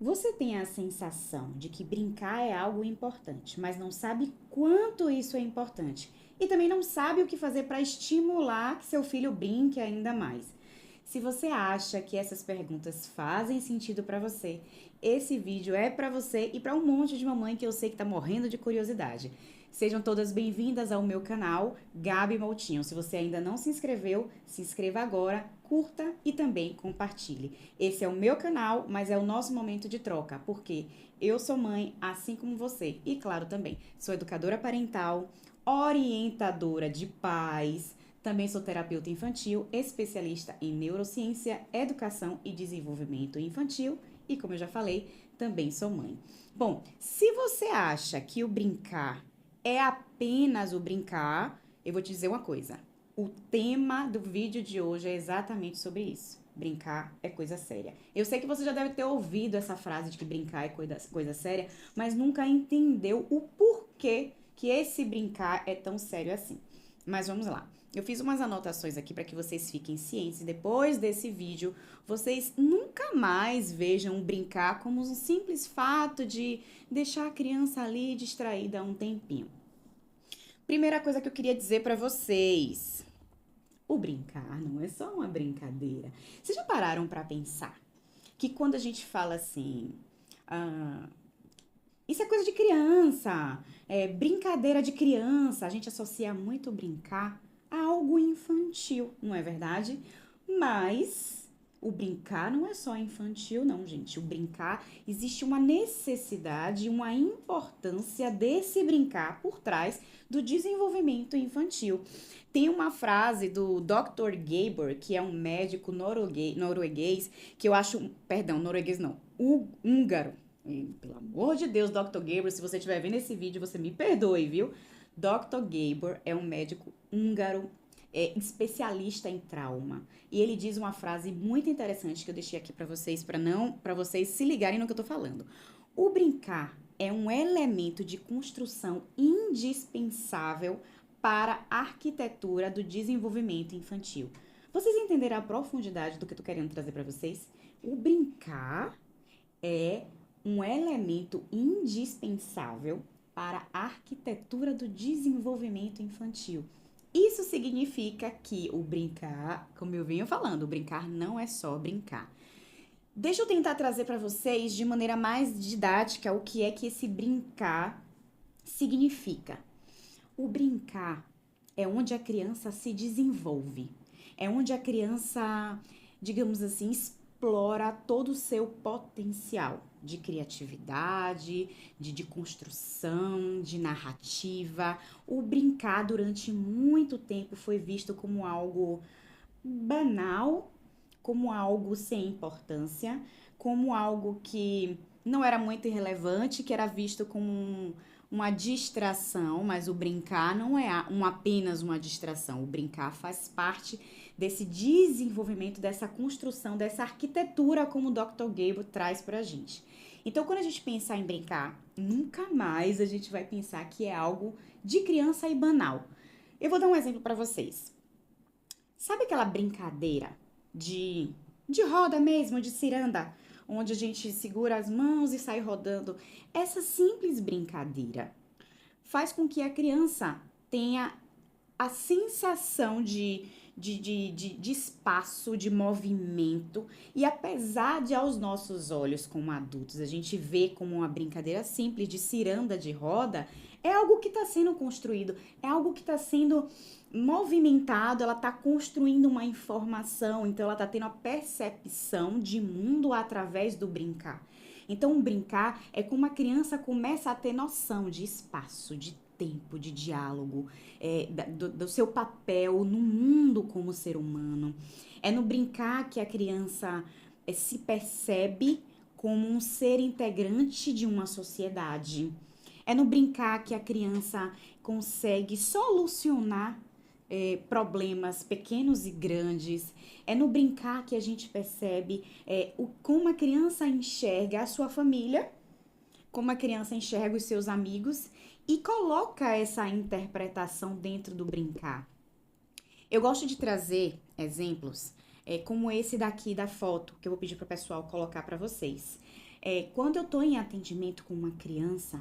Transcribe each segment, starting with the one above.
Você tem a sensação de que brincar é algo importante, mas não sabe quanto isso é importante e também não sabe o que fazer para estimular que seu filho brinque ainda mais. Se você acha que essas perguntas fazem sentido para você, esse vídeo é para você e para um monte de mamãe que eu sei que tá morrendo de curiosidade. Sejam todas bem-vindas ao meu canal, Gabi Moutinho. Se você ainda não se inscreveu, se inscreva agora, curta e também compartilhe. Esse é o meu canal, mas é o nosso momento de troca, porque eu sou mãe, assim como você. E claro, também sou educadora parental, orientadora de pais, também sou terapeuta infantil, especialista em neurociência, educação e desenvolvimento infantil e, como eu já falei, também sou mãe. Bom, se você acha que o brincar é apenas o brincar, eu vou te dizer uma coisa. O tema do vídeo de hoje é exatamente sobre isso. Brincar é coisa séria. Eu sei que você já deve ter ouvido essa frase de que brincar é coisa séria, mas nunca entendeu o porquê que esse brincar é tão sério assim. Mas vamos lá. Eu fiz umas anotações aqui para que vocês fiquem cientes e depois desse vídeo vocês nunca mais vejam brincar como um simples fato de deixar a criança ali distraída um tempinho. Primeira coisa que eu queria dizer para vocês: o brincar não é só uma brincadeira. Vocês já pararam para pensar que quando a gente fala assim, ah, isso é coisa de criança, é brincadeira de criança, a gente associa muito brincar a algo infantil, não é verdade? Mas o brincar não é só infantil, não, gente. O brincar, existe uma necessidade, uma importância desse brincar por trás do desenvolvimento infantil. Tem uma frase do Dr. Gabor, que é um médico norueguês, que eu acho, perdão, norueguês não, húngaro. E, pelo amor de Deus, Dr. Gabor, se você estiver vendo esse vídeo, você me perdoe, viu? Dr. Gabor é um médico húngaro, especialista em trauma. E ele diz uma frase muito interessante que eu deixei aqui para vocês se ligarem no que eu tô falando. O brincar é um elemento de construção indispensável para a arquitetura do desenvolvimento infantil. Vocês entenderam a profundidade do que eu tô querendo trazer para vocês? O brincar é um elemento indispensável para a arquitetura do desenvolvimento infantil. Isso significa que o brincar, como eu venho falando, o brincar não é só brincar. Deixa eu tentar trazer para vocês de maneira mais didática o que é que esse brincar significa. O brincar é onde a criança se desenvolve, é onde a criança, digamos assim, explora todo o seu potencial de criatividade, de construção, de narrativa. O brincar durante muito tempo foi visto como algo banal, como algo sem importância, como algo que não era muito irrelevante, que era visto como uma distração, mas o brincar não é apenas uma distração. O brincar faz parte desse desenvolvimento, dessa construção, dessa arquitetura, como o Dr. Gabor traz pra gente. Então, quando a gente pensar em brincar, nunca mais a gente vai pensar que é algo de criança e banal. Eu vou dar um exemplo para vocês. Sabe aquela brincadeira de roda mesmo, de ciranda, onde a gente segura as mãos e sai rodando? Essa simples brincadeira faz com que a criança tenha a sensação de espaço, de movimento, e apesar de aos nossos olhos como adultos a gente vê como uma brincadeira simples de ciranda de roda, é algo que está sendo construído, é algo que está sendo movimentado, ela está construindo uma informação, então ela está tendo a percepção de mundo através do brincar. Então, o brincar é como a criança começa a ter noção de espaço, de tempo, de diálogo, do seu papel no mundo como ser humano. É no brincar que a criança se percebe como um ser integrante de uma sociedade. É no brincar que a criança consegue solucionar problemas pequenos e grandes. É no brincar que a gente percebe como a criança enxerga a sua família, como a criança enxerga os seus amigos e coloca essa interpretação dentro do brincar. Eu gosto de trazer exemplos como esse daqui da foto, que eu vou pedir para o pessoal colocar para vocês. Quando eu tô em atendimento com uma criança,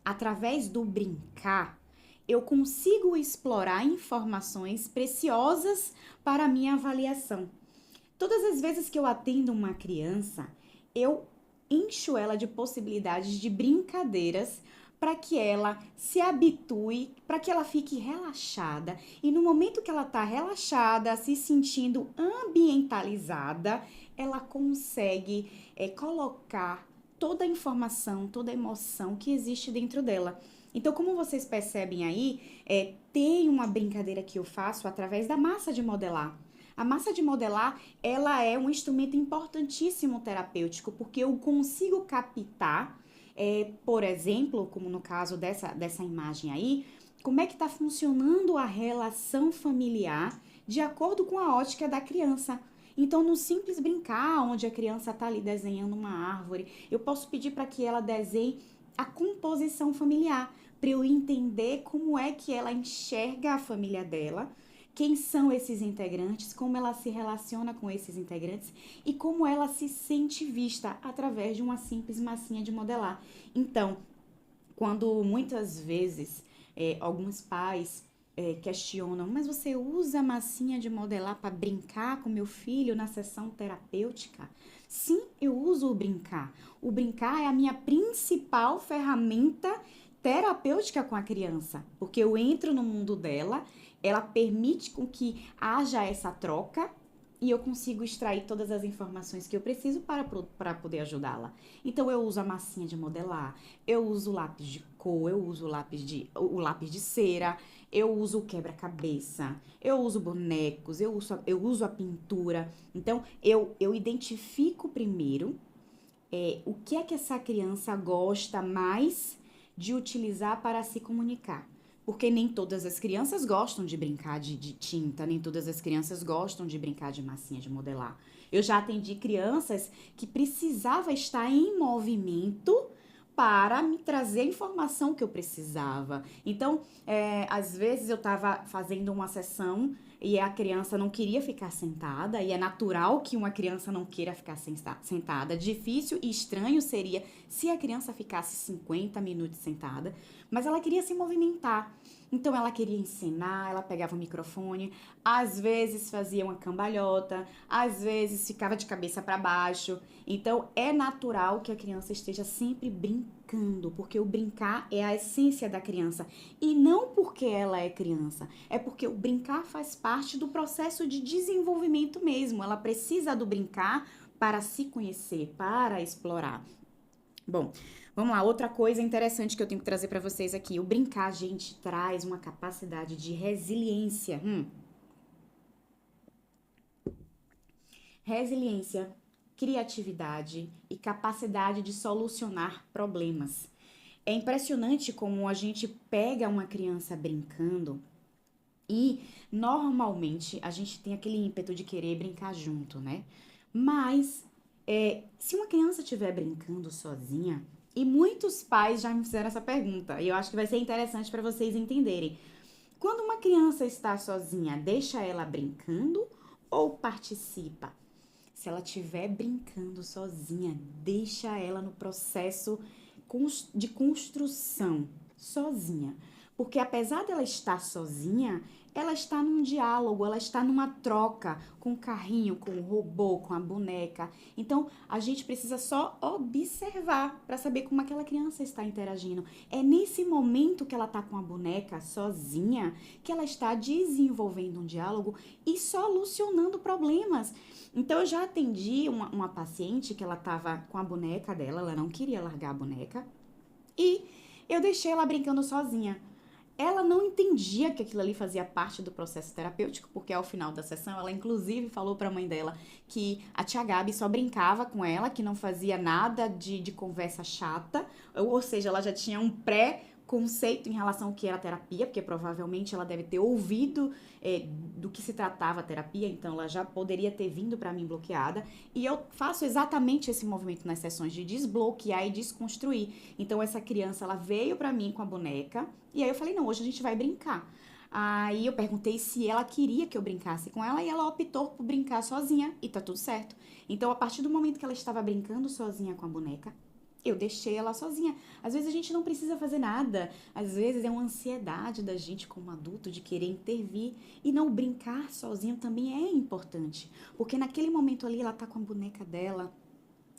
através do brincar, eu consigo explorar informações preciosas para a minha avaliação. Todas as vezes que eu atendo uma criança, eu encho ela de possibilidades de brincadeiras para que ela se habitue, para que ela fique relaxada. E no momento que ela está relaxada, se sentindo ambientalizada, ela consegue colocar toda a informação, toda a emoção que existe dentro dela. Então, como vocês percebem aí, tem uma brincadeira que eu faço através da massa de modelar. A massa de modelar, ela é um instrumento importantíssimo terapêutico, porque eu consigo captar, por exemplo, como no caso dessa imagem aí, como é que está funcionando a relação familiar de acordo com a ótica da criança. Então, no simples brincar, onde a criança está ali desenhando uma árvore, eu posso pedir para que ela desenhe a composição familiar, para eu entender como é que ela enxerga a família dela, quem são esses integrantes, como ela se relaciona com esses integrantes e como ela se sente vista através de uma simples massinha de modelar. Então, quando muitas vezes alguns pais questionam, mas você usa a massinha de modelar para brincar com meu filho na sessão terapêutica? Sim, eu uso o brincar. O brincar é a minha principal ferramenta terapêutica com a criança, porque eu entro no mundo dela, ela permite com que haja essa troca e eu consigo extrair todas as informações que eu preciso para poder ajudá-la. Então, eu uso a massinha de modelar, eu uso o lápis de cor, eu uso o lápis de cera, eu uso o quebra-cabeça, eu uso bonecos, eu uso a pintura. Então, eu identifico primeiro o que é que essa criança gosta mais de utilizar para se comunicar. Porque nem todas as crianças gostam de brincar de tinta, nem todas as crianças gostam de brincar de massinha de modelar. Eu já atendi crianças que precisava estar em movimento para me trazer a informação que eu precisava. Então, às vezes eu estava fazendo uma sessão e a criança não queria ficar sentada, e é natural que uma criança não queira ficar sentada. Difícil e estranho seria se a criança ficasse 50 minutos sentada, mas ela queria se movimentar. Então, ela queria ensinar, ela pegava o microfone, às vezes fazia uma cambalhota, às vezes ficava de cabeça para baixo. Então, é natural que a criança esteja sempre brincando, porque o brincar é a essência da criança. E não porque ela é criança, é porque o brincar faz parte do processo de desenvolvimento mesmo. Ela precisa do brincar para se conhecer, para explorar. Bom, vamos lá, outra coisa interessante que eu tenho que trazer para vocês aqui. O brincar, gente, traz uma capacidade de resiliência. Resiliência, criatividade e capacidade de solucionar problemas. É impressionante como a gente pega uma criança brincando e normalmente a gente tem aquele ímpeto de querer brincar junto, né? Mas se uma criança estiver brincando sozinha, e muitos pais já me fizeram essa pergunta, e eu acho que vai ser interessante para vocês entenderem. Quando uma criança está sozinha, deixa ela brincando ou participa? Se ela estiver brincando sozinha, deixa ela no processo de construção, sozinha. Porque apesar dela estar sozinha, ela está num diálogo, ela está numa troca com o carrinho, com o robô, com a boneca. Então, a gente precisa só observar para saber como aquela criança está interagindo. É nesse momento que ela está com a boneca sozinha que ela está desenvolvendo um diálogo e solucionando problemas. Então, eu já atendi uma paciente que ela estava com a boneca dela, ela não queria largar a boneca, e eu deixei ela brincando sozinha. Ela não entendia que aquilo ali fazia parte do processo terapêutico, porque ao final da sessão ela inclusive falou para a mãe dela que a tia Gabi só brincava com ela, que não fazia nada de conversa chata, ou seja, ela já tinha um pré-conceito em relação ao que era terapia, porque provavelmente ela deve ter ouvido do que se tratava a terapia, então ela já poderia ter vindo para mim bloqueada, e eu faço exatamente esse movimento nas sessões de desbloquear e desconstruir. Então essa criança, ela veio para mim com a boneca, e aí eu falei, não, hoje a gente vai brincar. Aí eu perguntei se ela queria que eu brincasse com ela e ela optou por brincar sozinha e tá tudo certo. Então, a partir do momento que ela estava brincando sozinha com a boneca, eu deixei ela sozinha. Às vezes a gente não precisa fazer nada. Às vezes é uma ansiedade da gente como adulto de querer intervir. E não brincar sozinho também é importante. Porque naquele momento ali ela tá com a boneca dela,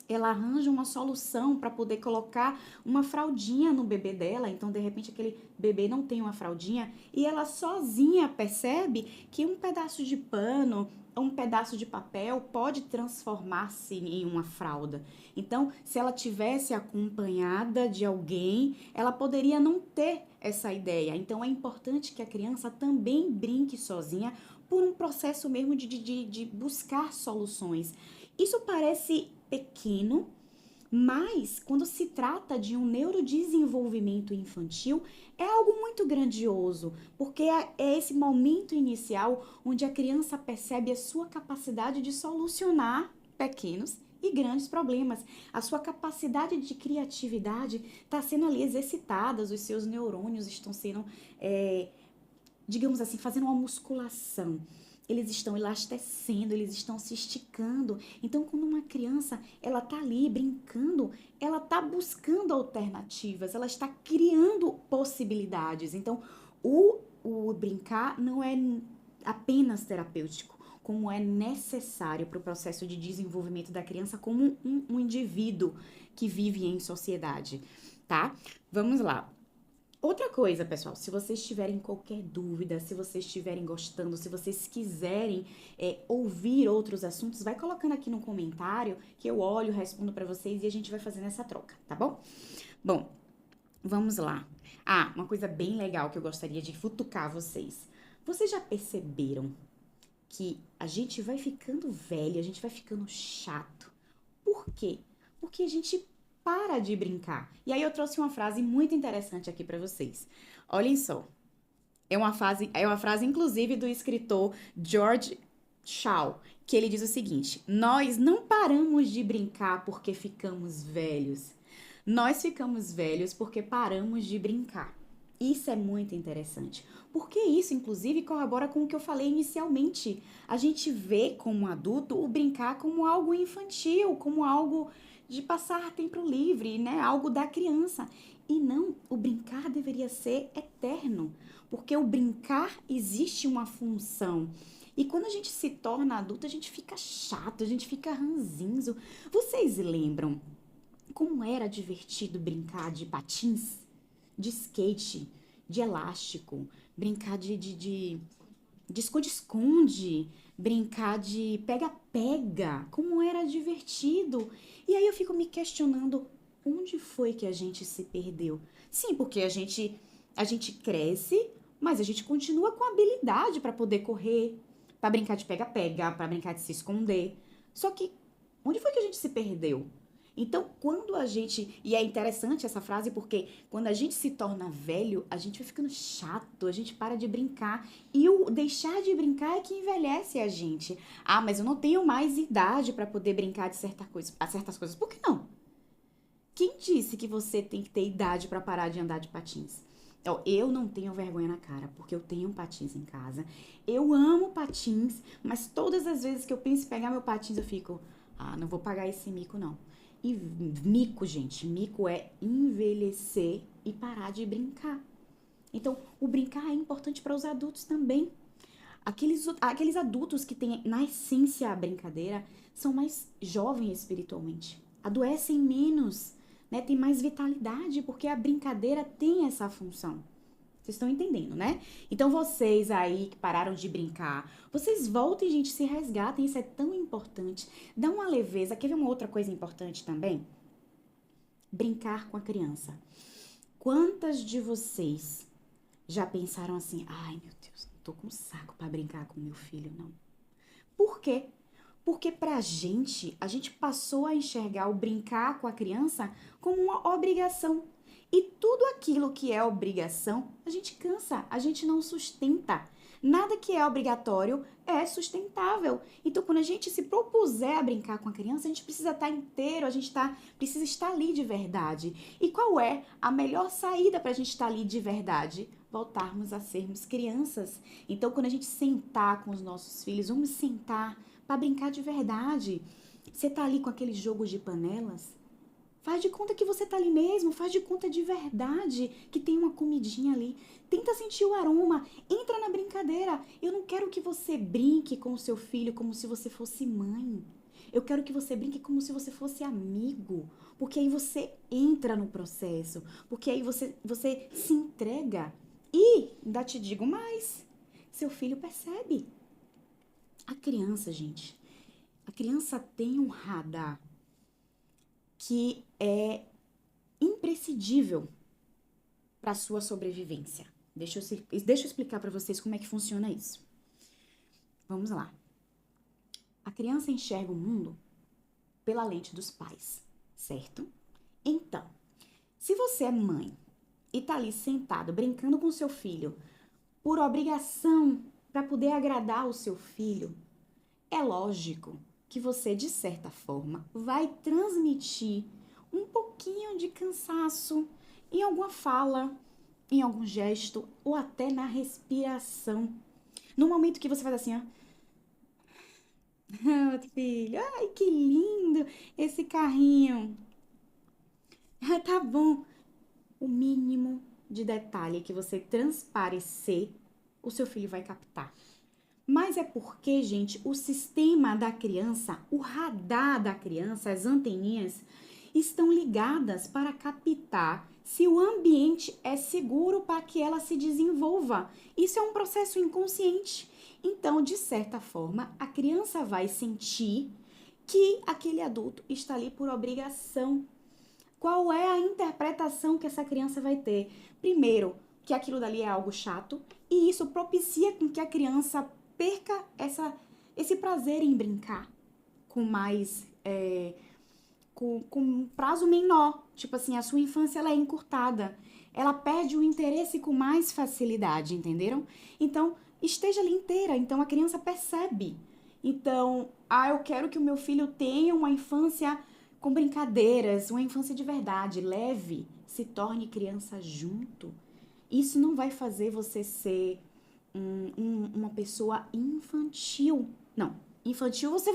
ela arranja uma solução para poder colocar uma fraldinha no bebê dela. Então, de repente, aquele bebê não tem uma fraldinha e ela sozinha percebe que um pedaço de pano ou um pedaço de papel pode transformar-se em uma fralda. Então, se ela tivesse acompanhada de alguém, ela poderia não ter essa ideia. Então, é importante que a criança também brinque sozinha por um processo mesmo de buscar soluções. Isso parece pequeno, mas quando se trata de um neurodesenvolvimento infantil, é algo muito grandioso, porque é esse momento inicial onde a criança percebe a sua capacidade de solucionar pequenos e grandes problemas. A sua capacidade de criatividade está sendo ali exercitada, os seus neurônios estão sendo, digamos assim, fazendo uma musculação. Eles estão elastecendo, eles estão se esticando. Então, quando uma criança, ela tá ali brincando, ela tá buscando alternativas, ela está criando possibilidades. Então, o brincar não é apenas terapêutico, como é necessário para o processo de desenvolvimento da criança como um indivíduo que vive em sociedade, tá? Vamos lá. Outra coisa, pessoal, se vocês tiverem qualquer dúvida, se vocês estiverem gostando, se vocês quiserem ouvir outros assuntos, vai colocando aqui no comentário que eu olho, respondo pra vocês e a gente vai fazendo essa troca, tá bom? Bom, vamos lá. Ah, uma coisa bem legal que eu gostaria de futucar vocês. Vocês já perceberam que a gente vai ficando velho, a gente vai ficando chato? Por quê? Porque a gente para de brincar. E aí eu trouxe uma frase muito interessante aqui para vocês. Olhem só. É uma frase inclusive do escritor George Shaw, que ele diz o seguinte: nós não paramos de brincar porque ficamos velhos. Nós ficamos velhos porque paramos de brincar. Isso é muito interessante, porque isso, inclusive, corrobora com o que eu falei inicialmente. A gente vê como adulto o brincar como algo infantil, como algo de passar tempo livre, né? Algo da criança. E não, o brincar deveria ser eterno, porque o brincar existe uma função. E quando a gente se torna adulto, a gente fica chato, a gente fica ranzinzo. Vocês lembram como era divertido brincar de patins, de skate, de elástico, brincar de esconde-esconde, brincar de pega-pega, como era divertido. E aí eu fico me questionando, onde foi que a gente se perdeu? Sim, porque a gente cresce, mas a gente continua com habilidade para poder correr, para brincar de pega-pega, para brincar de se esconder. Só que onde foi que a gente se perdeu? Então, quando a gente. E é interessante essa frase porque quando a gente se torna velho, a gente vai ficando chato, a gente para de brincar. E o deixar de brincar é que envelhece a gente. Ah, mas eu não tenho mais idade para poder brincar de certas coisas. Por que não? Quem disse que você tem que ter idade para parar de andar de patins? Ó, eu não tenho vergonha na cara, porque eu tenho patins em casa. Eu amo patins, mas todas as vezes que eu penso em pegar meu patins, eu fico, não vou pagar esse mico, não. E mico, gente, mico é envelhecer e parar de brincar. Então, o brincar é importante para os adultos também. Aqueles adultos que têm na essência a brincadeira são mais jovens espiritualmente, adoecem menos, né? Tem mais vitalidade, porque a brincadeira tem essa função. Vocês estão entendendo, né? Então, vocês aí que pararam de brincar, vocês voltem, gente, se resgatem, isso é tão importante. Dá uma leveza. Quer ver uma outra coisa importante também? Brincar com a criança. Quantas de vocês já pensaram assim, ai meu Deus, não tô com saco pra brincar com meu filho, não? Por quê? Porque pra gente, a gente passou a enxergar o brincar com a criança como uma obrigação. E tudo aquilo que é obrigação, a gente cansa, a gente não sustenta. Nada que é obrigatório é sustentável. Então, quando a gente se propuser a brincar com a criança, a gente precisa estar inteiro, precisa estar ali de verdade. E qual é a melhor saída para a gente estar ali de verdade? Voltarmos a sermos crianças. Então, quando a gente sentar com os nossos filhos, vamos sentar para brincar de verdade. Você tá ali com aqueles jogos de panelas? Faz de conta que você tá ali mesmo, faz de conta de verdade que tem uma comidinha ali. Tenta sentir o aroma, entra na brincadeira. Eu não quero que você brinque com o seu filho como se você fosse mãe. Eu quero que você brinque como se você fosse amigo, porque aí você entra no processo, porque aí você se entrega. E ainda te digo mais, seu filho percebe. A criança, gente, a criança tem um radar que é imprescindível para a sua sobrevivência. Deixa eu explicar para vocês como é que funciona isso. Vamos lá. A criança enxerga o mundo pela lente dos pais, certo? Então, se você é mãe e tá ali sentado brincando com seu filho por obrigação para poder agradar o seu filho, é lógico que você, de certa forma, vai transmitir um pouquinho de cansaço em alguma fala, em algum gesto ou até na respiração. No momento que você faz assim, ó. Ah, filho, ai que lindo esse carrinho. Ah, tá bom. O mínimo de detalhe que você transparecer, o seu filho vai captar. Mas é porque, gente, o sistema da criança, o radar da criança, as anteninhas, estão ligadas para captar se o ambiente é seguro para que ela se desenvolva. Isso é um processo inconsciente. Então, de certa forma, a criança vai sentir que aquele adulto está ali por obrigação. Qual é a interpretação que essa criança vai ter? Primeiro, que aquilo dali é algo chato, e isso propicia com que a criança perca esse prazer em brincar com mais com um prazo menor. Tipo assim, a sua infância ela é encurtada. Ela perde o interesse com mais facilidade, entenderam? Então, esteja ali inteira. Então, a criança percebe. Então, eu quero que o meu filho tenha uma infância com brincadeiras, uma infância de verdade, leve, se torne criança junto. Isso não vai fazer você ser uma pessoa infantil. Não, infantil você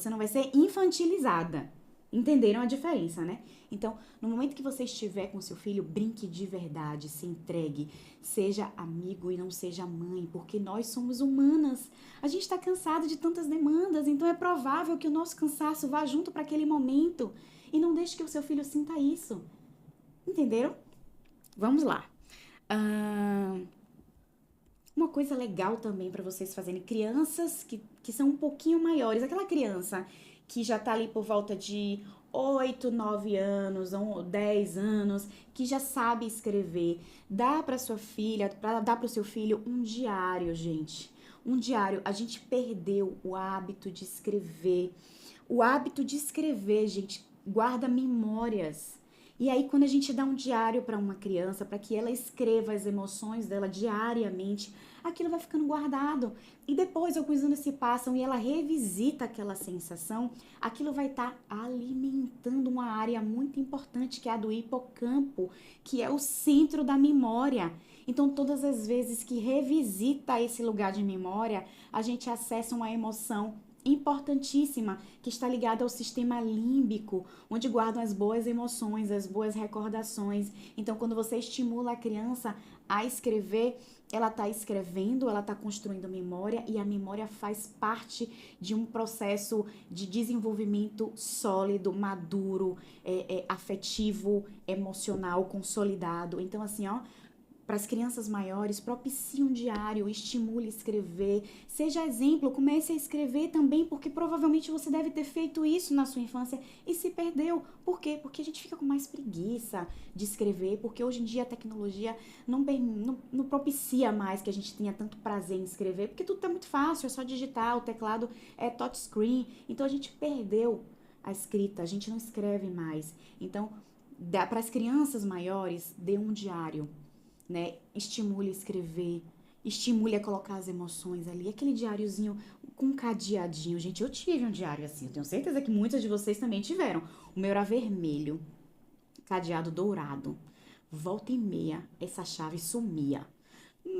não vai ser infantilizada. Entenderam a diferença, né? Então, no momento que você estiver com seu filho, brinque de verdade, se entregue, seja amigo e não seja mãe, porque nós somos humanas. A gente está cansado de tantas demandas, então é provável que o nosso cansaço vá junto para aquele momento. E não deixe que o seu filho sinta isso. Entenderam? Vamos lá. Uma coisa legal também para vocês fazerem, crianças que são um pouquinho maiores, aquela criança que já tá ali por volta de 8, 9 anos, ou 10 anos, que já sabe escrever, dá para sua filha, dá para o seu filho um diário, gente. Um diário, a gente perdeu o hábito de escrever. O hábito de escrever, gente, guarda memórias. E aí, quando a gente dá um diário para uma criança, para que ela escreva as emoções dela diariamente, aquilo vai ficando guardado. E depois, alguns anos se passam e ela revisita aquela sensação, aquilo vai estar alimentando uma área muito importante, que é a do hipocampo, que é o centro da memória. Então, todas as vezes que revisita esse lugar de memória, a gente acessa uma emoção importantíssima, que está ligada ao sistema límbico, onde guardam as boas emoções, as boas recordações. Então, quando você estimula a criança a escrever, ela está escrevendo, ela está construindo memória, e a memória faz parte de um processo de desenvolvimento sólido, maduro, afetivo, emocional, consolidado. Então, assim, ó, para as crianças maiores, propicie um diário, estimule a escrever, seja exemplo, comece a escrever também, porque provavelmente você deve ter feito isso na sua infância e se perdeu. Por quê? Porque a gente fica com mais preguiça de escrever, porque hoje em dia a tecnologia não propicia mais que a gente tenha tanto prazer em escrever, porque tudo está muito fácil, é só digitar, o teclado é touchscreen, então a gente perdeu a escrita, a gente não escreve mais. Então, para as crianças maiores, dê um diário, né? Estimule a escrever, Estimule a colocar as emoções ali, aquele diáriozinho com um cadeadinho. Gente, eu tive um diário assim, eu tenho certeza que muitas de vocês também tiveram. O meu era vermelho, cadeado dourado. Volta e meia, essa chave sumia.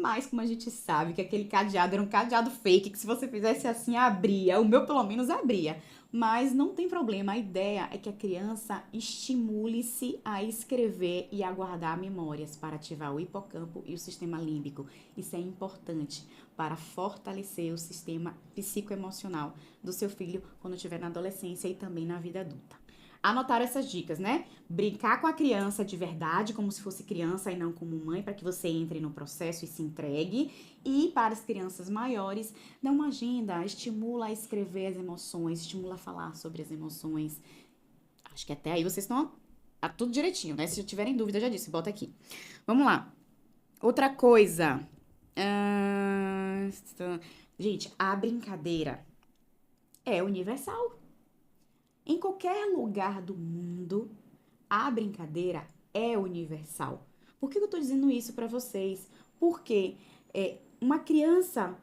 Mas como a gente sabe que aquele cadeado era um cadeado fake, que se você fizesse assim, abria. O meu, pelo menos, abria. Mas não tem problema, a ideia é que a criança estimule-se a escrever e a guardar memórias para ativar o hipocampo e o sistema límbico. Isso é importante para fortalecer o sistema psicoemocional do seu filho quando estiver na adolescência e também na vida adulta. Anotaram essas dicas, né? Brincar com a criança de verdade, como se fosse criança e não como mãe, para que você entre no processo e se entregue. E para as crianças maiores, dá uma agenda, estimula a escrever as emoções, estimula a falar sobre as emoções. Acho que até aí vocês estão tudo direitinho, né? Se tiverem dúvida, já disse, bota aqui. Vamos lá. Outra coisa. Gente, a brincadeira é universal. Em qualquer lugar do mundo, a brincadeira é universal. Por que eu estou dizendo isso para vocês? Porque uma criança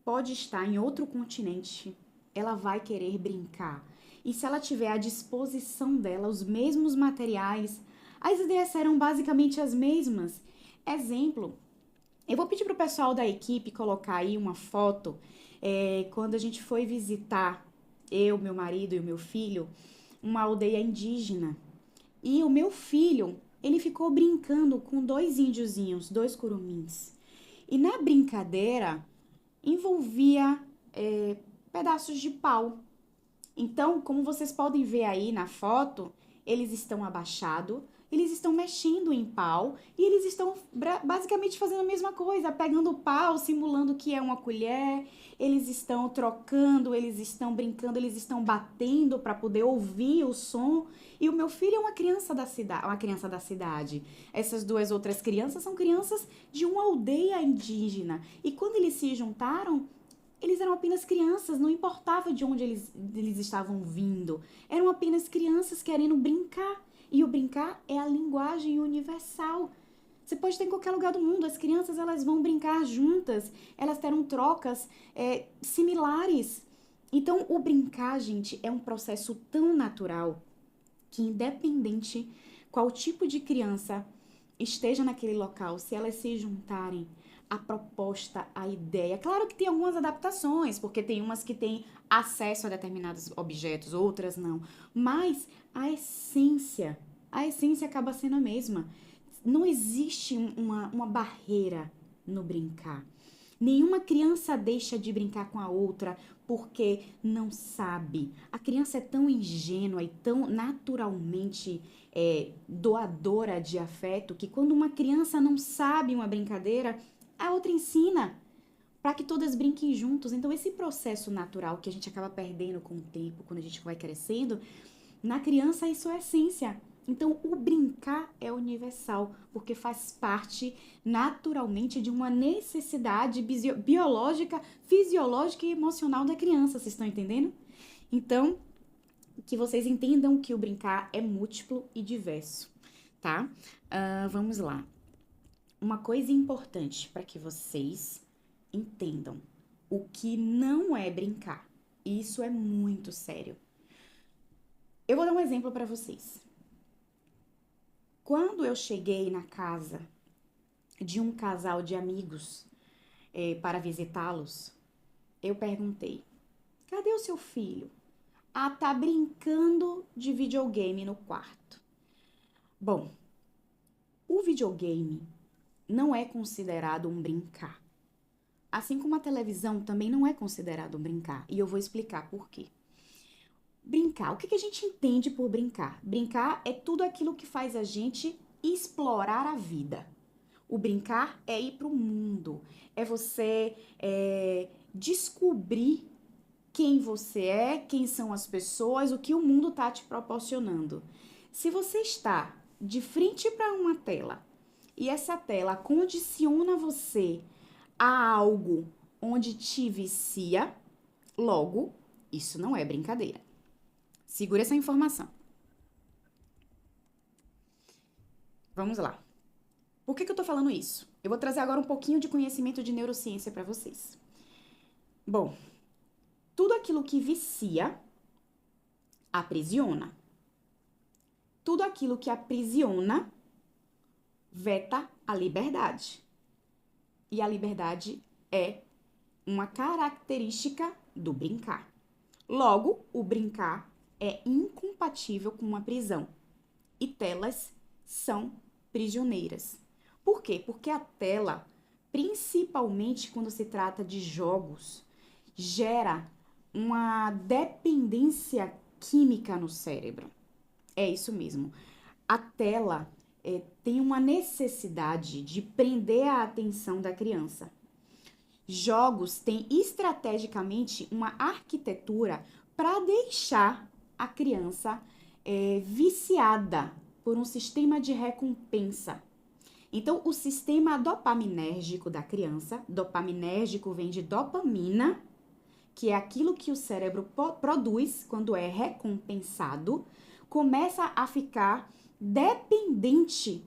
pode estar em outro continente, ela vai querer brincar. E se ela tiver à disposição dela os mesmos materiais, as ideias serão basicamente as mesmas. Exemplo, eu vou pedir para o pessoal da equipe colocar aí uma foto quando a gente foi visitar, eu, meu marido e o meu filho, uma aldeia indígena. E o meu filho, ele ficou brincando com dois índiozinhos, dois curumins. E na brincadeira, envolvia pedaços de pau. Então, como vocês podem ver aí na foto, eles estão abaixados, eles estão mexendo em pau e eles estão basicamente fazendo a mesma coisa, pegando o pau, simulando que é uma colher, eles estão trocando, eles estão brincando, eles estão batendo para poder ouvir o som. E o meu filho é uma criança da cidade. Essas duas outras crianças são crianças de uma aldeia indígena. E quando eles se juntaram, eles eram apenas crianças, não importava de onde eles estavam vindo. Eram apenas crianças querendo brincar. E o brincar é a linguagem universal. Você pode estar em qualquer lugar do mundo, as crianças elas vão brincar juntas, elas terão trocas similares. Então, o brincar, gente, é um processo tão natural que independente qual tipo de criança esteja naquele local, se elas se juntarem, a proposta, a ideia. Claro que tem algumas adaptações, porque tem umas que têm acesso a determinados objetos, outras não. Mas a essência acaba sendo a mesma. Não existe uma barreira no brincar. Nenhuma criança deixa de brincar com a outra porque não sabe. A criança é tão ingênua e tão naturalmente doadora de afeto que quando uma criança não sabe uma brincadeira, a outra ensina para que todas brinquem juntos. Então, esse processo natural que a gente acaba perdendo com o tempo, quando a gente vai crescendo, na criança isso é essência. Então, o brincar é universal, porque faz parte naturalmente de uma necessidade biológica, fisiológica e emocional da criança, vocês estão entendendo? Então, que vocês entendam que o brincar é múltiplo e diverso, tá? Vamos lá. Uma coisa importante para que vocês entendam o que não é brincar. Isso é muito sério. Eu vou dar um exemplo para vocês. Quando eu cheguei na casa de um casal de amigos para visitá-los, eu perguntei: cadê o seu filho? Ah, tá brincando de videogame no quarto. Bom, o videogame não é considerado um brincar. Assim como a televisão também não é considerado um brincar. E eu vou explicar por quê. Brincar, o que a gente entende por brincar? Brincar é tudo aquilo que faz a gente explorar a vida. O brincar é ir para o mundo, é você descobrir quem você é, quem são as pessoas, o que o mundo está te proporcionando. Se você está de frente para uma tela e essa tela condiciona você a algo onde te vicia, logo, isso não é brincadeira. Segura essa informação. Vamos lá. Por que eu tô falando isso? Eu vou trazer agora um pouquinho de conhecimento de neurociência para vocês. Bom, tudo aquilo que vicia, aprisiona. Tudo aquilo que aprisiona, veta a liberdade. E a liberdade é uma característica do brincar. Logo, o brincar é incompatível com uma prisão. E telas são prisioneiras. Por quê? Porque a tela, principalmente quando se trata de jogos, gera uma dependência química no cérebro. É isso mesmo. A tela tem uma necessidade de prender a atenção da criança. Jogos têm estrategicamente uma arquitetura para deixar a criança viciada por um sistema de recompensa. Então, o sistema dopaminérgico da criança, dopaminérgico vem de dopamina, que é aquilo que o cérebro produz quando é recompensado, começa a ficar dependente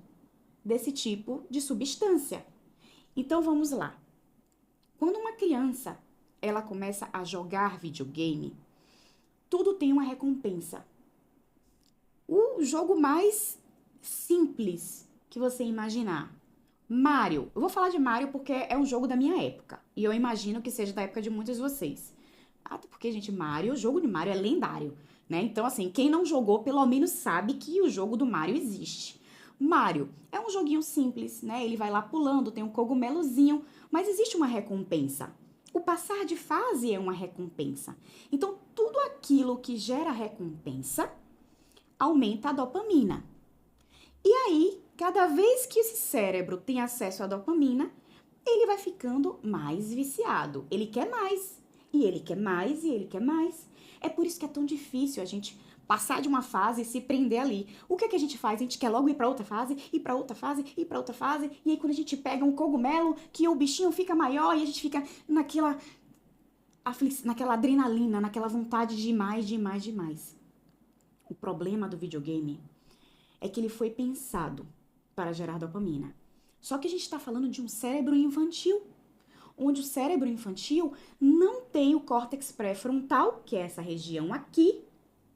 desse tipo de substância. Então, vamos lá. Quando uma criança, ela começa a jogar videogame, tudo tem uma recompensa. O jogo mais simples que você imaginar. Mario. Eu vou falar de Mario porque é um jogo da minha época. E eu imagino que seja da época de muitos de vocês. Até porque, gente, o jogo de Mario é lendário, né? Então, assim, quem não jogou, pelo menos sabe que o jogo do Mario existe. Mario é um joguinho simples, né? Ele vai lá pulando, tem um cogumelozinho, mas existe uma recompensa. O passar de fase é uma recompensa. Então, tudo aquilo que gera recompensa aumenta a dopamina. E aí, cada vez que esse cérebro tem acesso à dopamina, ele vai ficando mais viciado. Ele quer mais, e ele quer mais, e ele quer mais. É por isso que é tão difícil a gente passar de uma fase e se prender ali. O que é que a gente faz? A gente quer logo ir para outra fase, ir para outra fase, ir para outra fase, e aí quando a gente pega um cogumelo, que o bichinho fica maior e a gente fica naquela adrenalina, naquela vontade de mais, de mais, de mais. O problema do videogame é que ele foi pensado para gerar dopamina. Só que a gente está falando de um cérebro infantil, onde o cérebro infantil não tem o córtex pré-frontal, que é essa região aqui,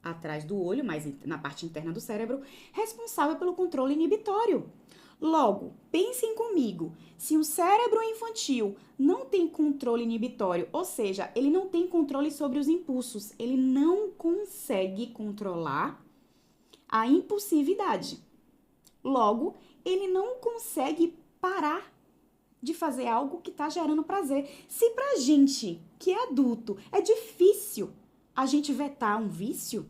atrás do olho, mas na parte interna do cérebro, responsável pelo controle inibitório. Logo, pensem comigo, se o cérebro infantil não tem controle inibitório, ou seja, ele não tem controle sobre os impulsos, ele não consegue controlar a impulsividade. Logo, ele não consegue parar de fazer algo que está gerando prazer. Se pra gente, que é adulto, é difícil a gente vetar um vício,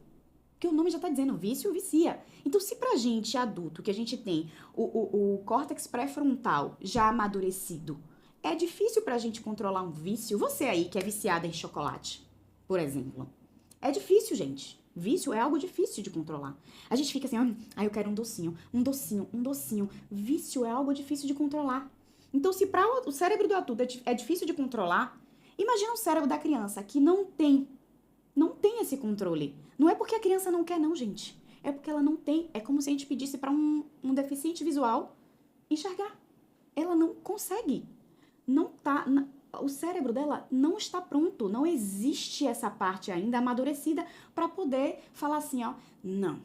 que o nome já está dizendo, vício vicia. Então, se pra gente, adulto, que a gente tem o córtex pré-frontal já amadurecido, é difícil pra gente controlar um vício, você aí que é viciada em chocolate, por exemplo. É difícil, gente. Vício é algo difícil de controlar. A gente fica assim, eu quero um docinho, um docinho, um docinho. Vício é algo difícil de controlar. Então, se para o cérebro do adulto é difícil de controlar, imagina o cérebro da criança que não tem esse controle. Não é porque a criança não quer, não, gente. É porque ela não tem. É como se a gente pedisse para um deficiente visual enxergar. Ela não consegue. Não tá. O cérebro dela não está pronto. Não existe essa parte ainda amadurecida para poder falar assim, ó. Não.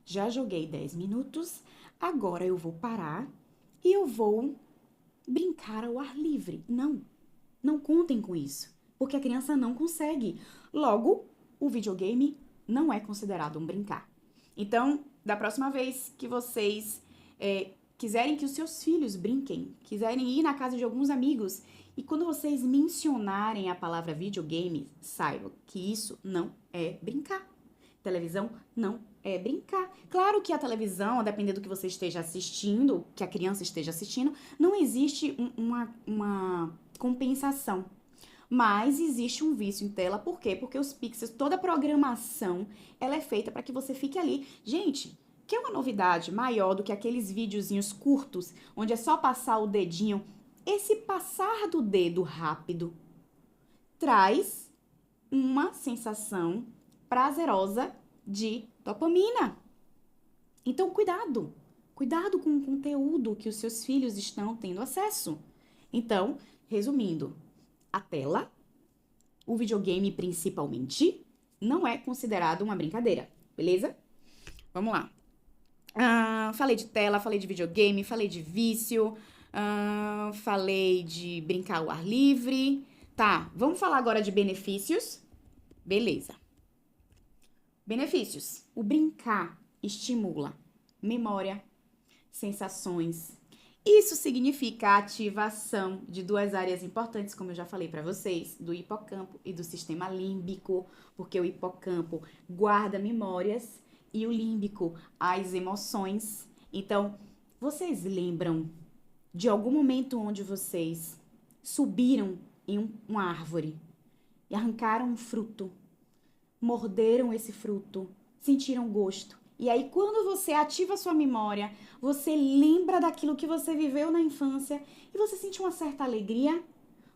Já joguei 10 minutos, agora eu vou parar e eu vou brincar ao ar livre. Não. Não contem com isso. Porque a criança não consegue. Logo, o videogame não é considerado um brincar. Então, da próxima vez que vocês quiserem que os seus filhos brinquem, quiserem ir na casa de alguns amigos, e quando vocês mencionarem a palavra videogame, saibam que isso não é brincar. Televisão não é brincar. Claro que a televisão, a depender do que você esteja assistindo, que a criança esteja assistindo, não existe uma compensação. Mas existe um vício em tela, por quê? Porque os pixels, toda a programação, ela é feita para que você fique ali. Gente, que é uma novidade maior do que aqueles videozinhos curtos, onde é só passar o dedinho. Esse passar do dedo rápido traz uma sensação prazerosa de dopamina. Então, cuidado. Cuidado com o conteúdo que os seus filhos estão tendo acesso. Então, resumindo, a tela, o videogame principalmente, não é considerado uma brincadeira, beleza? Vamos lá. Falei de tela, falei de videogame, falei de vício, falei de brincar ao ar livre. Tá, vamos falar agora de benefícios? Beleza. Benefícios. O brincar estimula memória, sensações. Isso significa a ativação de duas áreas importantes, como eu já falei para vocês, do hipocampo e do sistema límbico, porque o hipocampo guarda memórias e o límbico as emoções. Então, vocês lembram de algum momento onde vocês subiram em uma árvore e arrancaram um fruto, morderam esse fruto, sentiram gosto? E aí, quando você ativa a sua memória, você lembra daquilo que você viveu na infância e você sente uma certa alegria?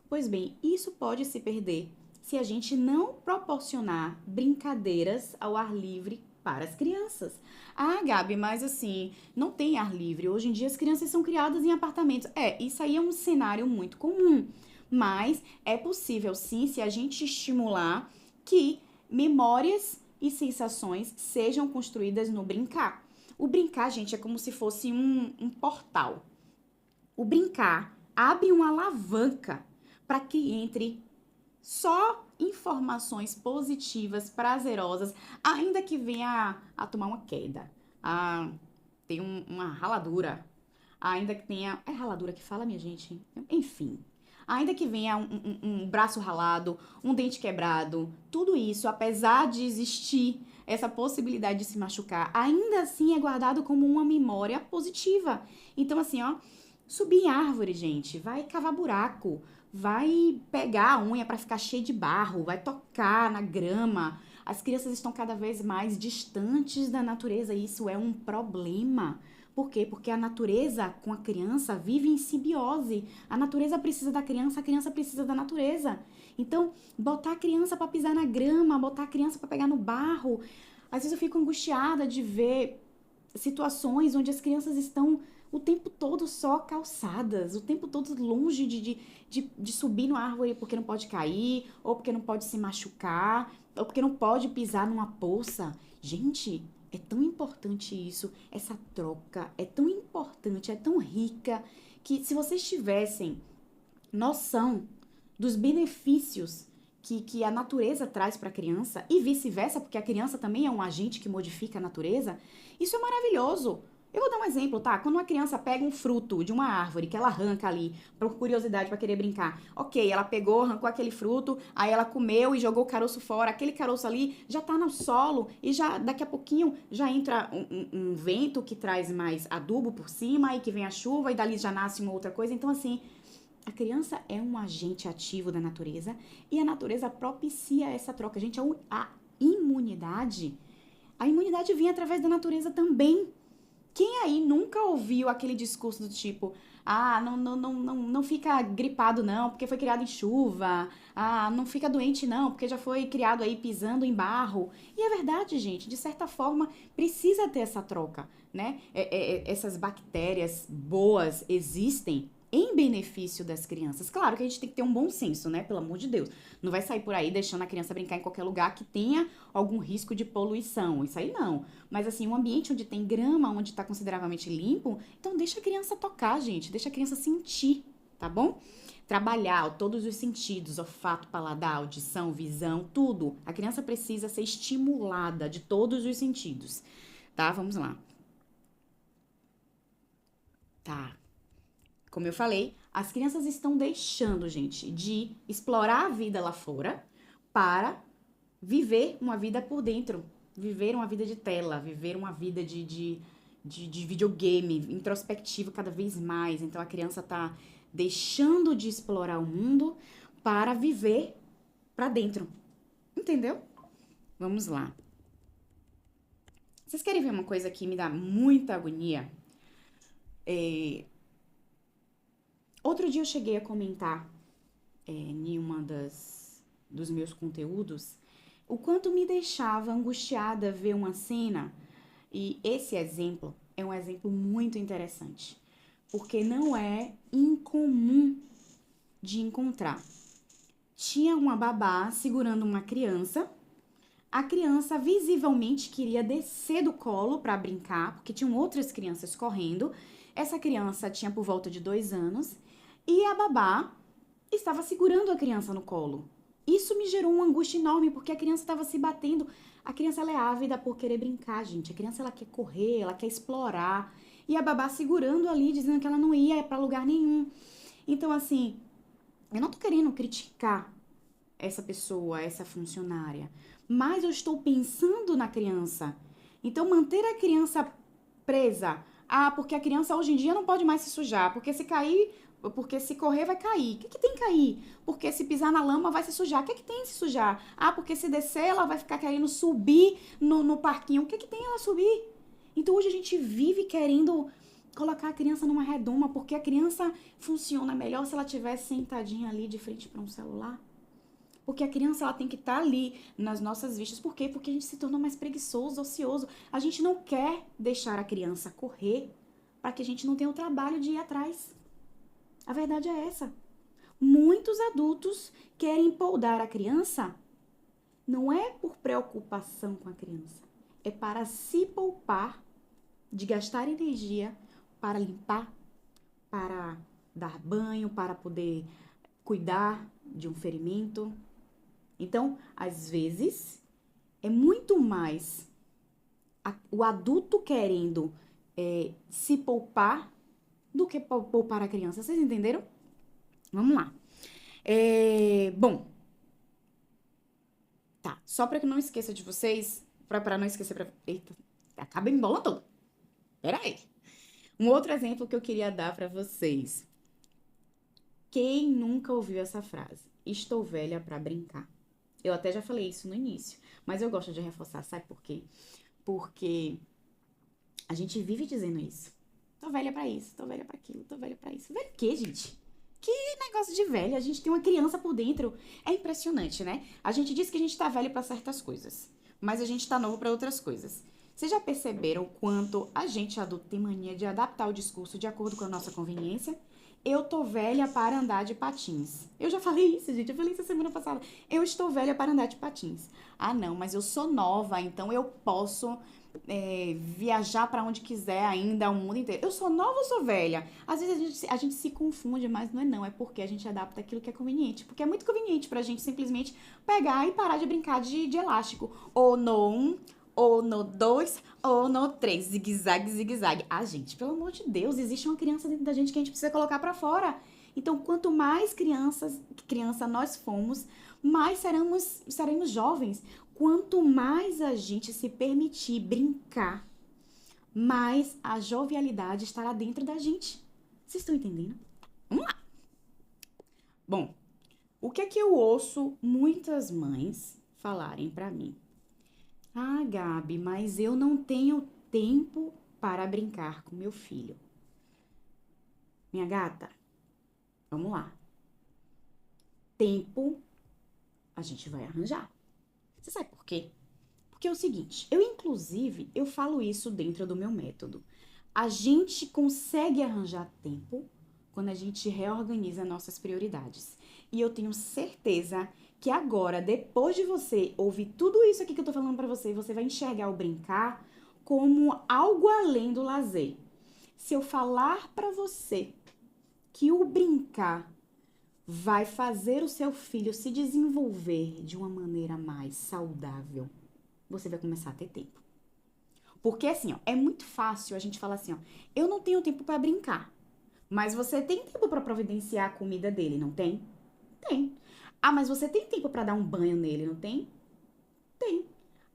Pois bem, isso pode se perder se a gente não proporcionar brincadeiras ao ar livre para as crianças. Ah, Gabi, mas assim, não tem ar livre. Hoje em dia as crianças são criadas em apartamentos. Isso aí é um cenário muito comum. Mas é possível sim, se a gente estimular que memórias e sensações sejam construídas no brincar. O brincar, gente, é como se fosse um portal. O brincar abre uma alavanca para que entre só informações positivas, prazerosas, ainda que venha a tomar uma queda, a ter uma raladura, ainda que tenha... É raladura que fala, minha gente? Enfim, ainda que venha um braço ralado, um dente quebrado, tudo isso, apesar de existir essa possibilidade de se machucar, ainda assim é guardado como uma memória positiva. Então, assim, ó, subir em árvore, gente, vai cavar buraco, vai pegar a unha para ficar cheia de barro, vai tocar na grama. As crianças estão cada vez mais distantes da natureza e isso é um problema. Por quê? Porque a natureza com a criança vive em simbiose. A natureza precisa da criança, a criança precisa da natureza. Então, botar a criança para pisar na grama, botar a criança para pegar no barro. Às vezes eu fico angustiada de ver situações onde as crianças estão o tempo todo só calçadas, o tempo todo longe de subir numa árvore porque não pode cair, ou porque não pode se machucar, ou porque não pode pisar numa poça. Gente, é tão importante isso, essa troca, é tão importante, é tão rica, que se vocês tivessem noção dos benefícios que a natureza traz para a criança, e vice-versa, porque a criança também é um agente que modifica a natureza, isso é maravilhoso. Eu vou dar um exemplo, tá? Quando uma criança pega um fruto de uma árvore que ela arranca ali, por curiosidade, para querer brincar. Ok, ela pegou, arrancou aquele fruto, aí ela comeu e jogou o caroço fora. Aquele caroço ali já tá no solo e já daqui a pouquinho já entra um vento que traz mais adubo por cima e que vem a chuva e dali já nasce uma outra coisa. Então, assim, a criança é um agente ativo da natureza e a natureza propicia essa troca. Gente, a imunidade vem através da natureza também. Quem aí nunca ouviu aquele discurso do tipo, não fica gripado não, porque foi criado em chuva, não fica doente não, porque já foi criado aí pisando em barro. E é verdade, gente, de certa forma precisa ter essa troca, né? Essas bactérias boas existem em benefício das crianças. Claro que a gente tem que ter um bom senso, né? Pelo amor de Deus. Não vai sair por aí deixando a criança brincar em qualquer lugar que tenha algum risco de poluição. Isso aí não. Mas assim, um ambiente onde tem grama, onde está consideravelmente limpo, então deixa a criança tocar, gente. Deixa a criança sentir, tá bom? Trabalhar todos os sentidos, olfato, paladar, audição, visão, tudo. A criança precisa ser estimulada de todos os sentidos, tá? Vamos lá. Tá. Como eu falei, as crianças estão deixando, gente, de explorar a vida lá fora para viver uma vida por dentro. Viver uma vida de tela, viver uma vida de videogame, introspectivo cada vez mais. Então a criança tá deixando de explorar o mundo para viver para dentro. Entendeu? Vamos lá. Vocês querem ver uma coisa que me dá muita agonia? Outro dia eu cheguei a comentar em uma dos meus conteúdos o quanto me deixava angustiada ver uma cena, e esse exemplo é um exemplo muito interessante, porque não é incomum de encontrar. Tinha uma babá segurando uma criança. A criança visivelmente queria descer do colo para brincar, porque tinham outras crianças correndo. Essa criança tinha por volta de 2 anos e a babá estava segurando a criança no colo. Isso me gerou uma angústia enorme, porque a criança estava se batendo. A criança ela é ávida por querer brincar, gente. A criança ela quer correr, ela quer explorar. E a babá segurando ali, dizendo que ela não ia para lugar nenhum. Então, assim, eu não tô querendo criticar essa pessoa, essa funcionária, mas eu estou pensando na criança. Então, manter a criança presa. Ah, porque a criança hoje em dia não pode mais se sujar, porque se cair, porque se correr vai cair. O que tem cair? Porque se pisar na lama vai se sujar. O que tem se sujar? Ah, porque se descer ela vai ficar querendo subir no parquinho. O que tem ela subir? Então hoje a gente vive querendo colocar a criança numa redoma, porque a criança funciona melhor se ela estiver sentadinha ali de frente para um celular. Porque a criança ela tem que estar ali nas nossas vistas. Por quê? Porque a gente se tornou mais preguiçoso, ocioso. A gente não quer deixar a criança correr para que a gente não tenha o trabalho de ir atrás. A verdade é essa. Muitos adultos querem poudar a criança, não é por preocupação com a criança, é para se poupar de gastar energia para limpar, para dar banho, para poder cuidar de um ferimento. Então, às vezes, é muito mais o adulto querendo se poupar do que poupar a criança. Vocês entenderam? Vamos lá. Bom, tá. Só para que eu não esqueça de vocês, para não esquecer, eita, acaba embolando todo. Pera aí. Um outro exemplo que eu queria dar para vocês. Quem nunca ouviu essa frase? Estou velha para brincar. Eu até já falei isso no início, mas eu gosto de reforçar, sabe por quê? Porque a gente vive dizendo isso. Tô velha pra isso, tô velha pra aquilo, tô velha pra isso. Velha o quê, gente? Que negócio de velha? A gente tem uma criança por dentro. É impressionante, né? A gente diz que a gente tá velho pra certas coisas, mas a gente tá novo pra outras coisas. Vocês já perceberam o quanto a gente adulto tem mania de adaptar o discurso de acordo com a nossa conveniência? Eu tô velha para andar de patins. Eu já falei isso, gente. Eu falei isso semana passada. Eu estou velha para andar de patins. Ah, não, mas eu sou nova, então eu posso viajar para onde quiser ainda, o mundo inteiro. Eu sou nova ou sou velha? Às vezes a gente se confunde, mas não é não. É porque a gente adapta aquilo que é conveniente. Porque é muito conveniente pra gente simplesmente pegar e parar de brincar de elástico. Ou no 1, ou no 2, ou no 3. Zigue-zague, zigue-zague. Ah, gente, pelo amor de Deus, existe uma criança dentro da gente que a gente precisa colocar pra fora. Então, quanto mais criança nós formos, mais seremos jovens. Quanto mais a gente se permitir brincar, mais a jovialidade estará dentro da gente. Vocês estão entendendo? Vamos lá. Bom, o que é que eu ouço muitas mães falarem pra mim? Ah, Gabi, mas eu não tenho tempo para brincar com meu filho. Minha gata, vamos lá. Tempo a gente vai arranjar. Você sabe por quê? Porque é o seguinte, eu falo isso dentro do meu método. A gente consegue arranjar tempo quando a gente reorganiza nossas prioridades. E eu tenho certeza que agora, depois de você ouvir tudo isso aqui que eu tô falando pra você, você vai enxergar o brincar como algo além do lazer. Se eu falar pra você que o brincar vai fazer o seu filho se desenvolver de uma maneira mais saudável, você vai começar a ter tempo. Porque assim, ó, é muito fácil a gente falar assim, ó, eu não tenho tempo pra brincar, mas você tem tempo pra providenciar a comida dele, não tem? Tem. Ah, mas você tem tempo pra dar um banho nele, não tem? Tem.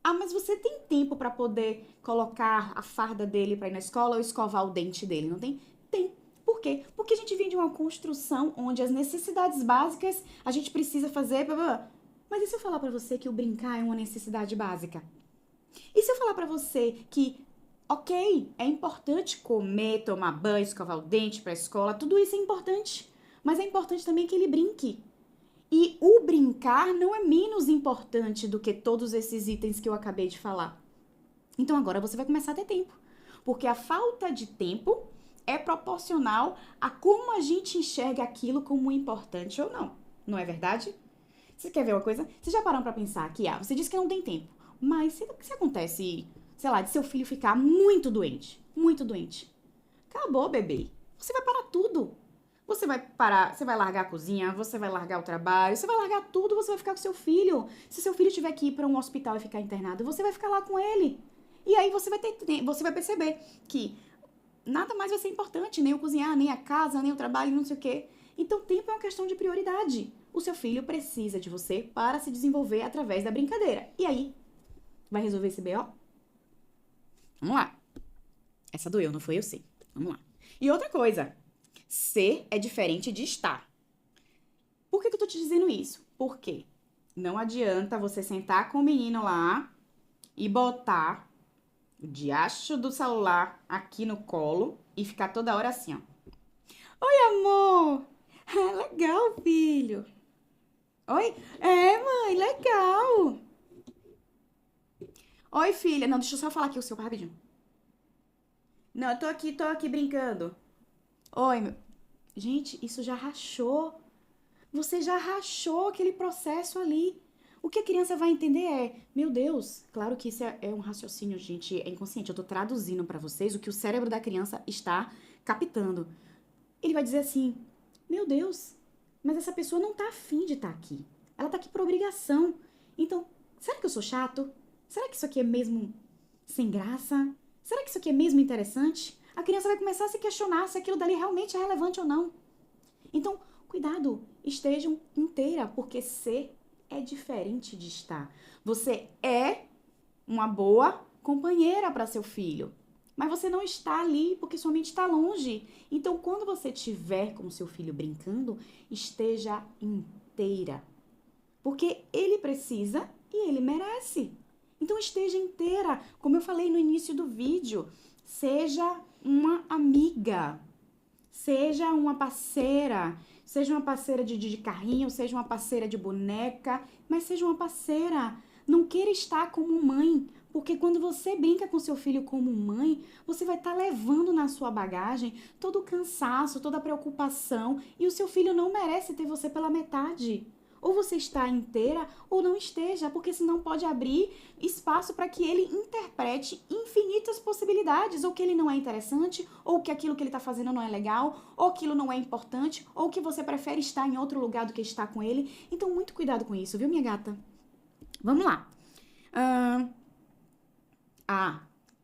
Ah, mas você tem tempo pra poder colocar a farda dele pra ir na escola ou escovar o dente dele, não tem? Tem. Por quê? Porque a gente vem de uma construção onde as necessidades básicas a gente precisa fazer. Blá, blá, blá. Mas e se eu falar pra você que o brincar é uma necessidade básica? E se eu falar pra você que, ok, é importante comer, tomar banho, escovar o dente pra escola, tudo isso é importante. Mas é importante também que ele brinque. E o brincar não é menos importante do que todos esses itens que eu acabei de falar. Então agora você vai começar a ter tempo. Porque a falta de tempo é proporcional a como a gente enxerga aquilo como importante ou não. Não é verdade? Você quer ver uma coisa? Vocês já pararam pra pensar que, você disse que não tem tempo, mas se acontece, sei lá, de seu filho ficar muito doente, acabou, bebê. Você vai parar tudo. Você vai parar, você vai largar a cozinha, você vai largar o trabalho, você vai largar tudo, você vai ficar com seu filho. Se seu filho tiver que ir pra um hospital e ficar internado, você vai ficar lá com ele. E aí você vai perceber que nada mais vai ser importante, nem o cozinhar, nem a casa, nem o trabalho, não sei o quê. Então, tempo é uma questão de prioridade. O seu filho precisa de você para se desenvolver através da brincadeira. E aí, vai resolver esse BO? Vamos lá. Essa doeu, não foi? Eu sei. Vamos lá. E outra coisa, ser é diferente de estar. Por que eu tô te dizendo isso? Porque não adianta você sentar com o menino lá e botar o diacho do celular aqui no colo e ficar toda hora assim, ó. Oi, amor! Ah, legal, filho. Oi? É, mãe, legal. Oi, filha. Não, deixa eu só falar aqui o seu rapidinho. Não, eu tô aqui brincando. Oi, meu. Gente, isso já rachou. Você já rachou aquele processo ali. O que a criança vai entender é, meu Deus, claro que isso é um raciocínio, gente, é inconsciente. Eu tô traduzindo pra vocês o que o cérebro da criança está captando. Ele vai dizer assim, meu Deus, mas essa pessoa não tá afim de estar aqui. Ela tá aqui por obrigação. Então, será que eu sou chato? Será que isso aqui é mesmo sem graça? Será que isso aqui é mesmo interessante? A criança vai começar a se questionar se aquilo dali realmente é relevante ou não. Então, cuidado, estejam inteira, porque ser é diferente de estar. Você é uma boa companheira para seu filho, mas você não está ali porque sua mente está longe. Então, quando você estiver com seu filho brincando, esteja inteira, porque ele precisa e ele merece. Então, esteja inteira. Como eu falei no início do vídeo, seja uma amiga, seja uma parceira de carrinho, seja uma parceira de boneca, mas seja uma parceira. Não queira estar como mãe, porque quando você brinca com seu filho como mãe, você vai estar levando na sua bagagem todo o cansaço, toda a preocupação, e o seu filho não merece ter você pela metade. Ou você está inteira ou não esteja, porque senão pode abrir espaço para que ele interprete infinitas possibilidades, ou que ele não é interessante, ou que aquilo que ele está fazendo não é legal, ou aquilo não é importante, ou que você prefere estar em outro lugar do que estar com ele. Então, muito cuidado com isso, viu, minha gata? Vamos lá.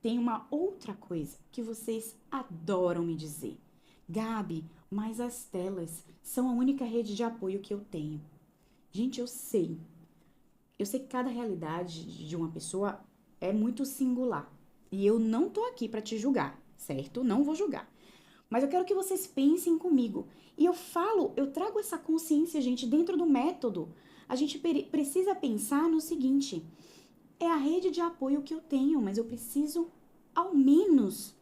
Tem uma outra coisa que vocês adoram me dizer. Gabi, mas as telas são a única rede de apoio que eu tenho. Gente, eu sei. Eu sei que cada realidade de uma pessoa é muito singular. E eu não tô aqui pra te julgar, certo? Não vou julgar. Mas eu quero que vocês pensem comigo. E eu trago essa consciência, gente, dentro do método. A gente precisa pensar no seguinte: é a rede de apoio que eu tenho, mas eu preciso, ao menos,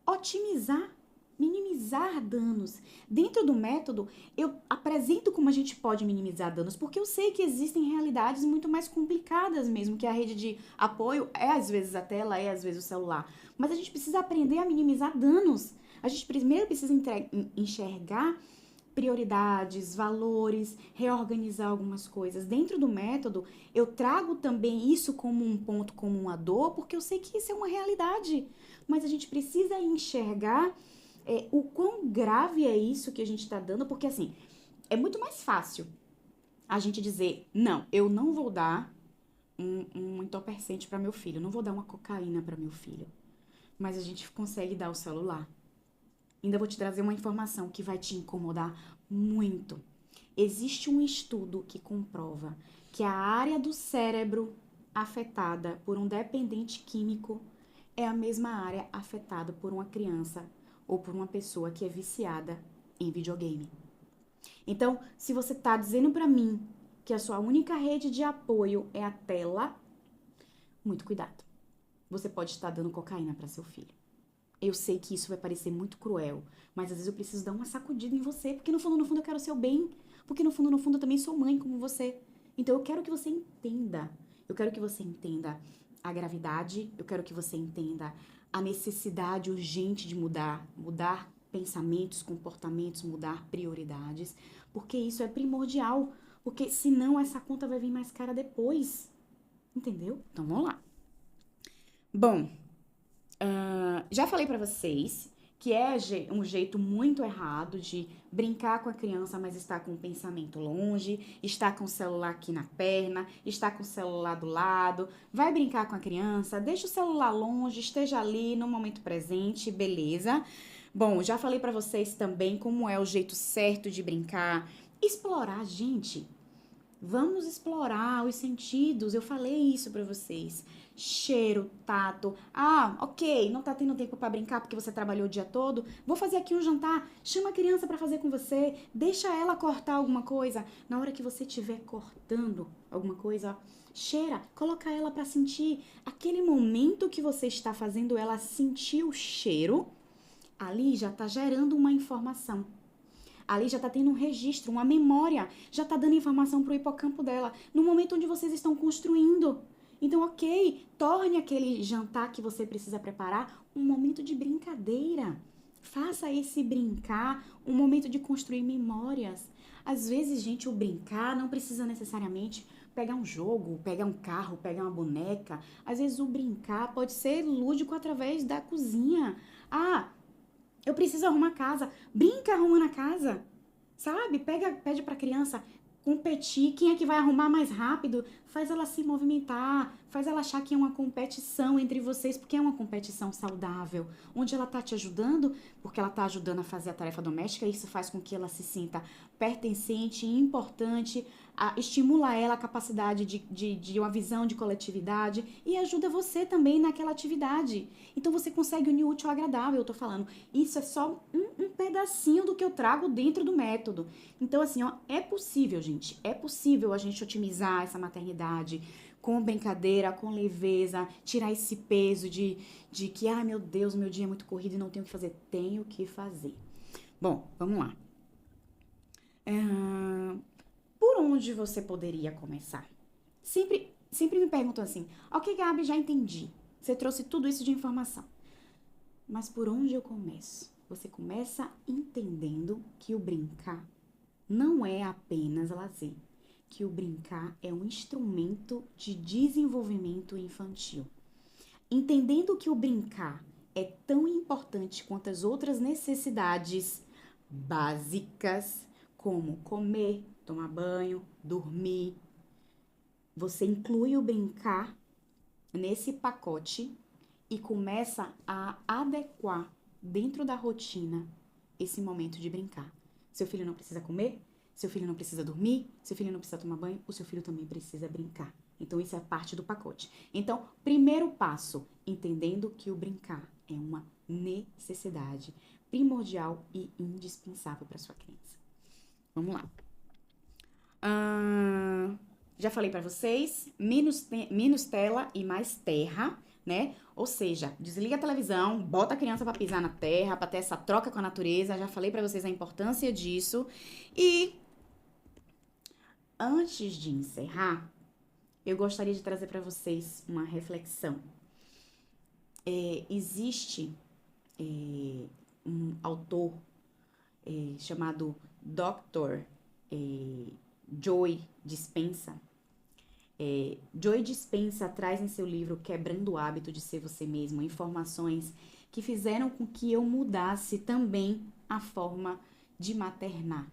otimizar, minimizar danos. Dentro do método, eu apresento como a gente pode minimizar danos, porque eu sei que existem realidades muito mais complicadas mesmo, que a rede de apoio é às vezes a tela, é às vezes o celular. Mas a gente precisa aprender a minimizar danos. A gente primeiro precisa enxergar prioridades, valores, reorganizar algumas coisas. Dentro do método, eu trago também isso como um ponto comum à dor, porque eu sei que isso é uma realidade. Mas a gente precisa enxergar o quão grave é isso que a gente está dando, porque assim, é muito mais fácil a gente dizer, não, eu não vou dar um entorpecente para meu filho, não vou dar uma cocaína para meu filho. Mas a gente consegue dar o celular. Ainda vou te trazer uma informação que vai te incomodar muito. Existe um estudo que comprova que a área do cérebro afetada por um dependente químico é a mesma área afetada por uma criança ou por uma pessoa que é viciada em videogame. Então, se você tá dizendo pra mim que a sua única rede de apoio é a tela, muito cuidado. Você pode estar dando cocaína para seu filho. Eu sei que isso vai parecer muito cruel, mas às vezes eu preciso dar uma sacudida em você, porque no fundo eu quero o seu bem, porque no fundo eu também sou mãe como você. Então eu quero que você entenda, a gravidade, eu quero que você entenda a necessidade urgente de mudar pensamentos, comportamentos, mudar prioridades, porque isso é primordial, porque senão essa conta vai vir mais cara depois, entendeu? Então vamos lá. Bom, já falei pra vocês que é um jeito muito errado de brincar com a criança, mas estar com o pensamento longe, estar com o celular aqui na perna, estar com o celular do lado. Vai brincar com a criança, deixa o celular longe, esteja ali no momento presente, beleza? Bom, já falei pra vocês também como é o jeito certo de brincar. Explorar, gente. Vamos explorar os sentidos. Eu falei isso pra vocês. Cheiro, tato. Ah, ok, não tá tendo tempo pra brincar porque você trabalhou o dia todo. Vou fazer aqui um jantar. Chama a criança pra fazer com você. Deixa ela cortar alguma coisa. Na hora que você estiver cortando alguma coisa, ó, cheira, coloca ela pra sentir. Aquele momento que você está fazendo ela sentir o cheiro, ali já tá gerando uma informação. Ali já tá tendo um registro, uma memória, já tá dando informação pro hipocampo dela, no momento onde vocês estão construindo. Então, ok, torne aquele jantar que você precisa preparar um momento de brincadeira. Faça esse brincar um momento de construir memórias. Às vezes, gente, o brincar não precisa necessariamente pegar um jogo, pegar um carro, pegar uma boneca. Às vezes, o brincar pode ser lúdico através da cozinha. Ah, eu preciso arrumar a casa. Brinca arrumando a casa, sabe? Pede pra criança competir. Quem é que vai arrumar mais rápido? Faz ela se movimentar. Faz ela achar que é uma competição entre vocês, porque é uma competição saudável. Onde ela tá te ajudando, porque ela tá ajudando a fazer a tarefa doméstica. Isso faz com que ela se sinta pertencente e importante. Estimula ela a capacidade de uma visão de coletividade e ajuda você também naquela atividade. Então você consegue unir o útil ao agradável, eu tô falando. Isso é só um pedacinho do que eu trago dentro do método. Então assim, ó, é possível, gente, é possível a gente otimizar essa maternidade com brincadeira, com leveza, tirar esse peso de que, ai meu Deus, meu dia é muito corrido e não tenho o que fazer. Tenho que fazer. Bom, vamos lá. Por onde você poderia começar? Sempre me perguntam assim, ok, Gabi, já entendi. Você trouxe tudo isso de informação. Mas por onde eu começo? Você começa entendendo que o brincar não é apenas lazer, que o brincar é um instrumento de desenvolvimento infantil. Entendendo que o brincar é tão importante quanto as outras necessidades básicas, como comer, tomar banho, dormir. Você inclui o brincar nesse pacote e começa a adequar dentro da rotina esse momento de brincar. Seu filho não precisa comer, seu filho não precisa dormir, seu filho não precisa tomar banho, o seu filho também precisa brincar. Então, isso é parte do pacote. Então, primeiro passo, entendendo que o brincar é uma necessidade primordial e indispensável para sua criança. Vamos lá. Já falei para vocês, menos tela e mais terra, né? Ou seja, desliga a televisão, bota a criança para pisar na terra, para ter essa troca com a natureza. Já falei para vocês a importância disso. E antes de encerrar, eu gostaria de trazer para vocês uma reflexão. Existe um autor chamado Dr. Joe Dispenza. Joe Dispenza traz em seu livro Quebrando o Hábito de Ser Você Mesmo informações que fizeram com que eu mudasse também a forma de maternar.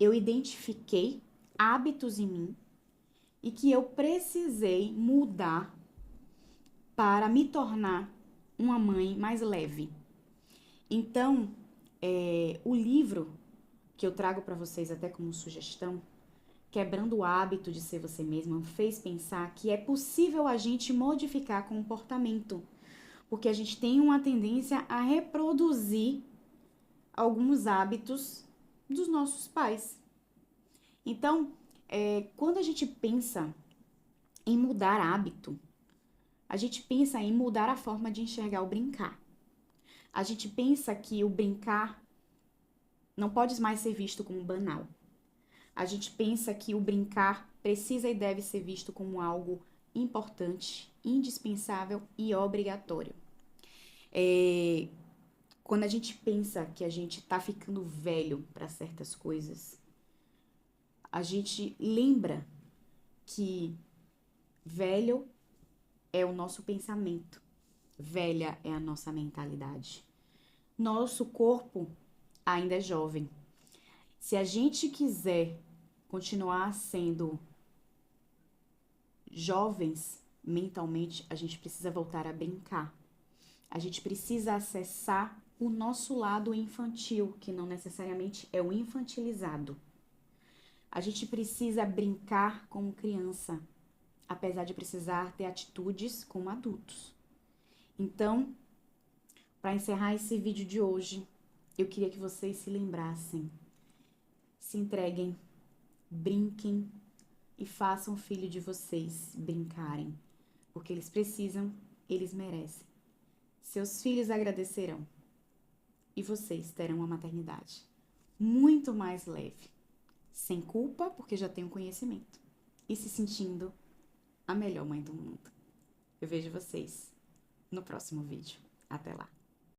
Eu identifiquei hábitos em mim e que eu precisei mudar para me tornar uma mãe mais leve. Então, o livro que eu trago para vocês até como sugestão, Quebrando o Hábito de Ser Você Mesma, fez pensar que é possível a gente modificar comportamento, porque a gente tem uma tendência a reproduzir alguns hábitos dos nossos pais. Então, quando a gente pensa em mudar hábito, a gente pensa em mudar a forma de enxergar o brincar. A gente pensa que o brincar não pode mais ser visto como banal. A gente pensa que o brincar precisa e deve ser visto como algo importante, indispensável e obrigatório. Quando a gente pensa que a gente tá ficando velho para certas coisas, a gente lembra que velho é o nosso pensamento, velha é a nossa mentalidade. Nosso corpo ainda é jovem. Se a gente quiser continuar sendo jovens mentalmente, a gente precisa voltar a brincar. A gente precisa acessar o nosso lado infantil, que não necessariamente é o infantilizado. A gente precisa brincar como criança, apesar de precisar ter atitudes como adultos. Então, para encerrar esse vídeo de hoje, eu queria que vocês se lembrassem, se entreguem, brinquem e façam o filho de vocês brincarem, porque eles precisam, eles merecem. Seus filhos agradecerão e vocês terão uma maternidade muito mais leve, sem culpa, porque já tem o conhecimento, e se sentindo a melhor mãe do mundo. Eu vejo vocês no próximo vídeo. Até lá!